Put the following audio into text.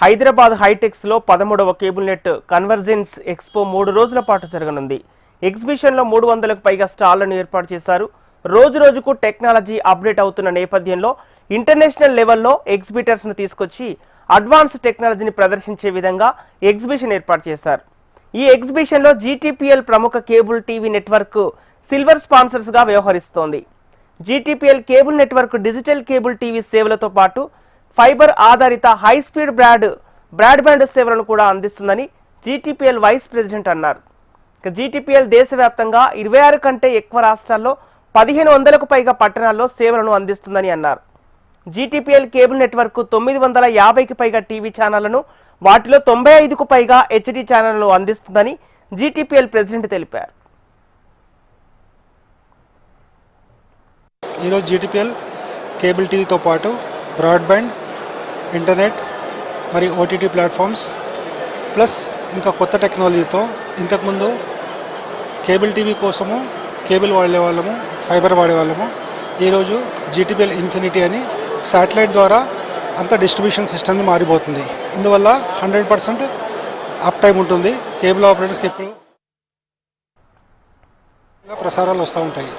హైదరాబాద్ హైటెక్స్లో 13వ cable net convergence expo 3 రోజుల పాటు జరగనుంది. ఎగ్జిబిషన్లో 300కు పైగా స్టాళ్లను ఏర్పాటు చేశారు. రోజుకు టెక్నాలజీ అప్డేట్ అవుతున్న నేపథ్యంలో ఇంటర్నేషనల్ లెవెల్లో ఎగ్జిబిటర్స్ను తీసుకొచ్చి అడ్వాన్స్ టెక్నాలజీని ప్రదర్శించే విధంగా ఎగ్జిబిషన్ ఏర్పాటు చేశారు. ఈ ఎగ్జిబిషన్లో జీటీపీఎల్ ప్రముఖ కేబుల్ టీవీ నెట్వర్క్ సిల్వర్ స్పాన్సర్స్గా వ్యవహరిస్తోంది. GTPL cable network digital cable TV సేవలతో పాటు ఫైబర్ ఆధారిత హై స్పీడ్ బ్రాడ్బ్యాండ్ సేవలను కూడా అందిస్తుందని జీటీపీఎల్ వైస్ ప్రెసిడెంట్ అన్నారు. జీటీపీఎల్ దేశవ్యాప్తంగా 26 కంటే ఎక్కువ రాష్ట్రాల్లో 1500కు పైగా పట్టణాల్లో సేవలను అందిస్తుందని అన్నారు. జీటీపీఎల్ కేబుల్ నెట్వర్క్ 950కి పైగా టీవీ ఛానళ్లను, వాటిలో 95కు పైగా హెచ్డి ఛానళ్లను అందిస్తుందని జీటీపీఎల్ ప్రెసిడెంట్ తెలిపారు. ఈరోజు జీటీపీఎల్ కేబుల్ టీవీతో పాటు బ్రాడ్బ్యాండ్, ఇంటర్నెట్ మరియు ఓటీటీ ప్లాట్ఫామ్స్ ప్లస్ ఇంకా కొత్త టెక్నాలజీతో ఇంతకుముందు కేబుల్ టీవీ కోసము కేబుల్ వాడేవాళ్ళము, ఫైబర్ వాడేవాళ్ళము. ఈరోజు జీటీపీఎల్ ఇన్ఫినిటీ అని శాటిలైట్ ద్వారా అంత డిస్ట్రిబ్యూషన్ సిస్టమ్ని మారిపోతుంది. ఇందువల్ల 100% అప్ టైం ఉంటుంది. కేబుల్ ఆపరేటర్స్కి ఎప్పుడు ప్రసారాలు వస్తూ ఉంటాయి.